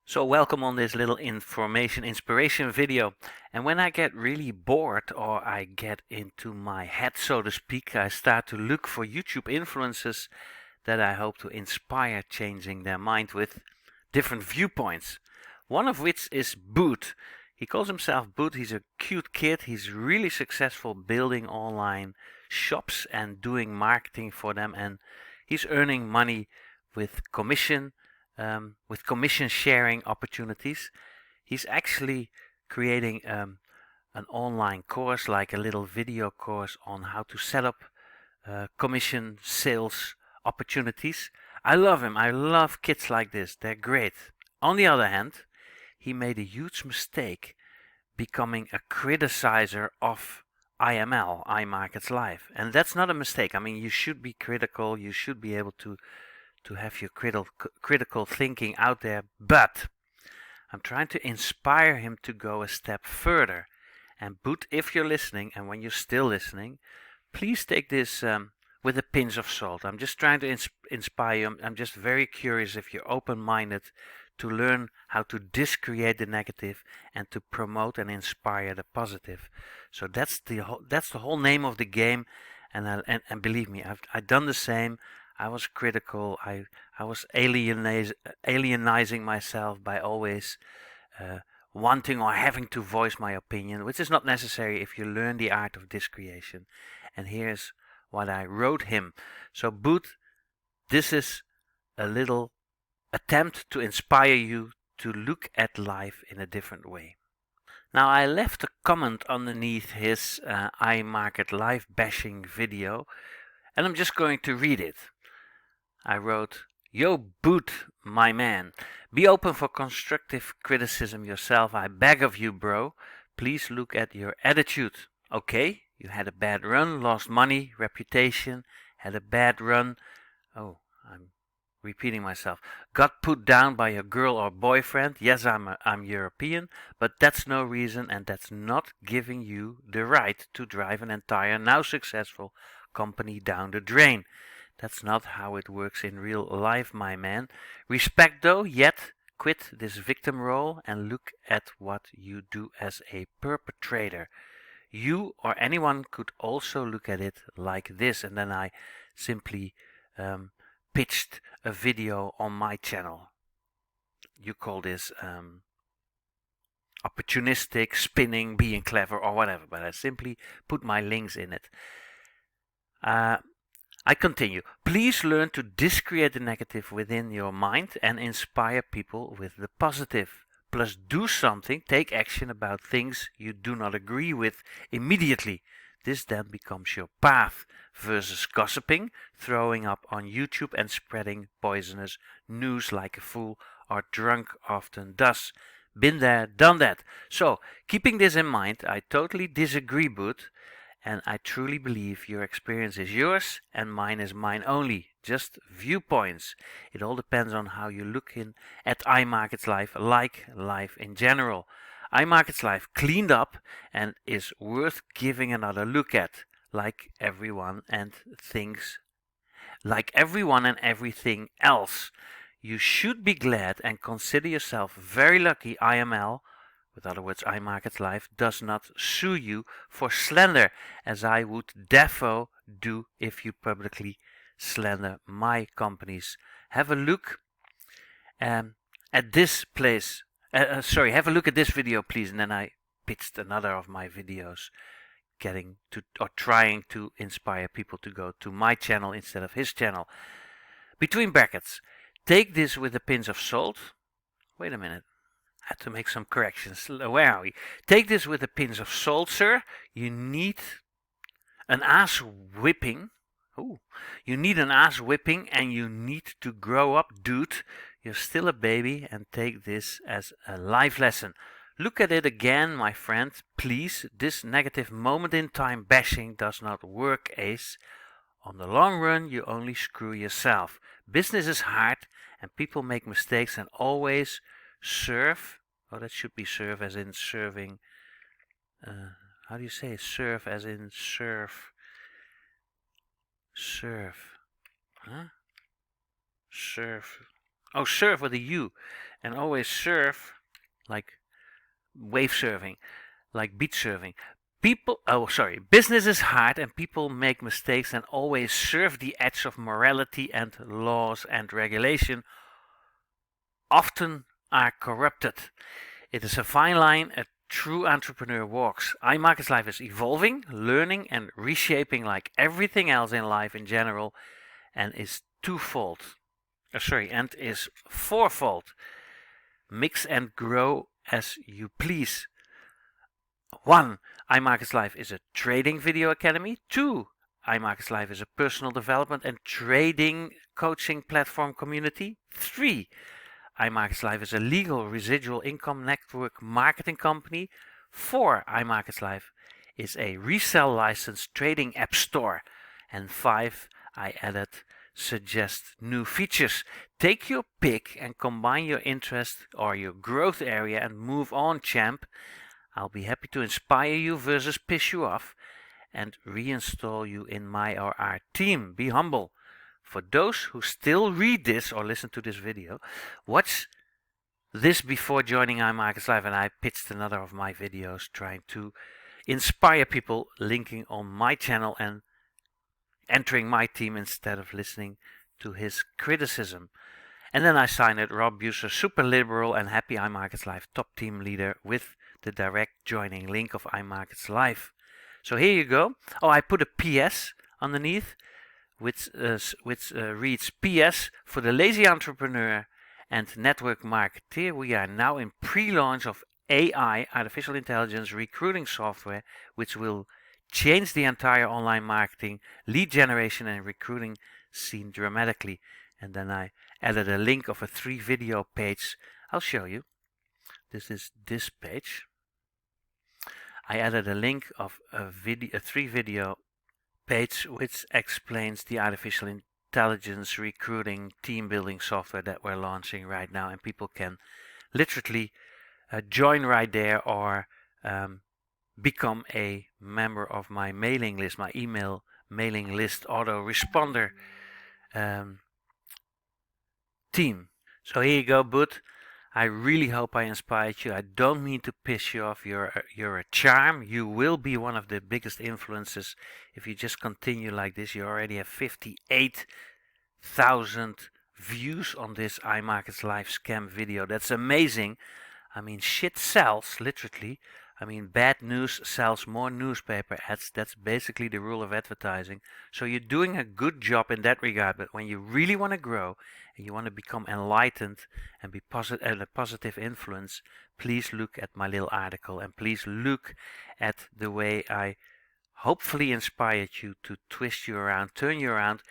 So welcome on this little inspiration video. And when I get really bored or I get into my head, so to speak, I start to look for YouTube influencers that I hope to inspire changing their mind with different viewpoints. One of which is Boot. He calls himself Boot. He's a cute kid. He's really successful building online shops and doing marketing for them, and he's earning money with commission sharing opportunities. He's actually creating an online course, like a little video course on how to set up commission sales opportunities. I love him. I love kids like this. They're great. On the other hand, he made a huge mistake becoming a criticizer of IML, iMarketsLive. And that's not a mistake. I mean, you should be critical. You should be able to have your critical thinking out there, but I'm trying to inspire him to go a step further. And Boot, if you're listening, and when you're still listening, please take this with a pinch of salt. I'm just trying to inspire you. I'm just very curious if you're open-minded to learn how to discreate the negative and to promote and inspire the positive. So that's the whole name of the game. And believe me, I've done the same. I was critical. I was alienizing myself by always wanting or having to voice my opinion, which is not necessary if you learn the art of discretion. And here's what I wrote him. So Boot, this is a little attempt to inspire you to look at life in a different way. Now, I left a comment underneath his iMarketsLive bashing video, and I'm just going to read it. I wrote, "Yo, Boot, my man, be open for constructive criticism yourself. I beg of you, bro. Please look at your attitude. Okay, you had a bad run, lost money, reputation, had a bad run. Oh, I'm repeating myself. Got put down by a girl or boyfriend. Yes, I'm European, but that's no reason, and that's not giving you the right to drive an entire now successful company down the drain. That's not how it works in real life, my man. Respect though, yet quit this victim role and look at what you do as a perpetrator. You or anyone could also look at it like this." And then I simply pitched a video on my channel. You call this opportunistic, spinning, being clever, or whatever, but I simply put my links in it. I continue. Please learn to discreate the negative within your mind and inspire people with the positive. Plus, do something, take action about things you do not agree with immediately. This then becomes your path versus gossiping, throwing up on YouTube and spreading poisonous news like a fool or drunk often does. Been there, done that. So, keeping this in mind, I totally disagree, Boot. And I truly believe your experience is yours and mine is mine only. Just viewpoints. It all depends on how you look in at iMarketsLive, like life in general. iMarketsLive cleaned up and is worth giving another look at, like everyone and everything else. You should be glad and consider yourself very lucky IML, with other words, iMarketsLive, does not sue you for slander, as I would defo do if you publicly slander my companies. Have a look at this place. Have a look at this video, please. And then I pitched another of my videos, trying to inspire people to go to my channel instead of his channel. Between brackets, take this with a pinch of salt. Wait a minute. Had to make some corrections. Where are we? Take this with a pinch of salt, sir. You need an ass whipping. Ooh. You need an ass whipping and you need to grow up, dude. You're still a baby, and take this as a life lesson. Look at it again, my friend. Please, this negative moment in time bashing does not work, ace. On the long run, you only screw yourself. Business is hard and people make mistakes, and always serve. Oh, that should be serve as in serving. How do you say it? Serve as in serve. Serve. Huh? Serve. Oh, serve with a U. and always surf like wave surfing, like beach surfing. Business is hard and people make mistakes and always surf the edge of morality and laws and regulation often are corrupted. It is a fine line a true entrepreneur walks. iMarketsLive is evolving, learning and reshaping like everything else in life in general and is fourfold. Mix and grow as you please. 1. iMarketsLive is a trading video academy. 2. iMarketsLive is a personal development and trading coaching platform community. 3. iMarketsLive is a legal residual income network marketing company. 4. iMarketsLive is a resell licensed trading app store. And 5. I added suggest new features. Take your pick and combine your interest or your growth area and move on, champ. I'll be happy to inspire you versus piss you off and reinstall you in my or our team. Be humble. For those who still read this or listen to this video, watch this before joining iMarketsLive, and I pitched another of my videos trying to inspire people linking on my channel and entering my team instead of listening to his criticism. And then I signed it, Rob Buser, super liberal and happy iMarketsLive top team leader with the direct joining link of iMarketsLive. So here you go. Oh, I put a PS underneath, which reads PS for the lazy entrepreneur and network marketer. We are now in pre-launch of AI, artificial intelligence recruiting software, which will change the entire online marketing, lead generation and recruiting scene dramatically. And then I added a link of a 3-video page. I'll show you. This is this page. I added a link of a 3-video page which explains the artificial intelligence recruiting team building software that we're launching right now, and people can literally join right there or become a member of my mailing list, my email mailing list autoresponder team. So here you go, Bud. I really hope I inspired you. I don't mean to piss you off. You're a charm. You will be one of the biggest influences if you just continue like this. You already have 58,000 views on this iMarketsLive scam video. That's amazing. I mean, shit sells, literally. I mean, bad news sells more newspaper ads. That's basically the rule of advertising. So you're doing a good job in that regard. But when you really want to grow and you want to become enlightened and be a positive influence, please look at my little article and please look at the way I hopefully inspired you to twist you around, turn you around.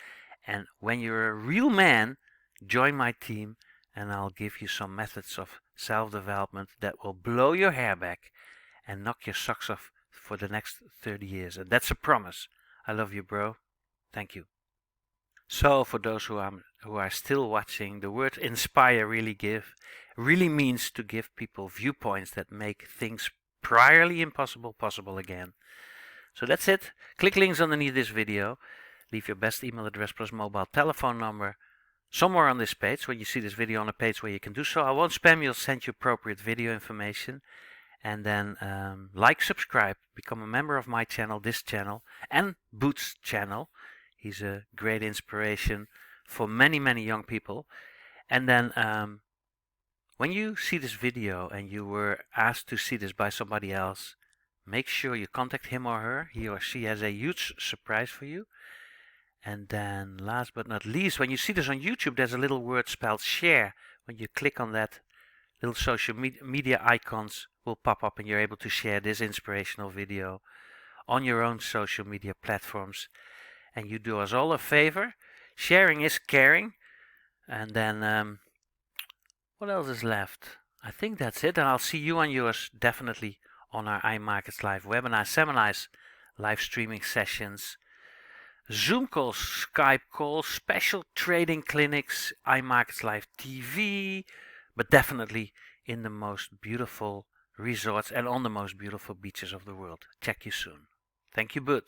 And when you're a real man, join my team and I'll give you some methods of self-development that will blow your hair back and knock your socks off for the next 30 years. And that's a promise. I love you, bro. Thank you. So for those who are still watching, the word inspire really means to give people viewpoints that make things priorly impossible possible again. So that's it. Click links underneath this video. Leave your best email address plus mobile telephone number somewhere on this page. When you see this video on a page where you can do so, I won't spam you. I'll send you appropriate video information. And then like, subscribe, become a member of my channel, this channel, and Boot's channel. He's a great inspiration for many, many young people. And then when you see this video and you were asked to see this by somebody else, make sure you contact him or her. He or she has a huge surprise for you. And then last but not least, when you see this on YouTube, there's a little word spelled share. When you click on that, little social media icons will pop up and you're able to share this inspirational video on your own social media platforms. And you do us all a favor. Sharing is caring. And then what else is left? I think that's it. And I'll see you on yours definitely on our iMarketsLive webinar, seminars, live streaming sessions, Zoom calls, Skype calls, special trading clinics, iMarketsLive TV, but definitely in the most beautiful resorts and on the most beautiful beaches of the world. Check you soon. Thank you, Bud.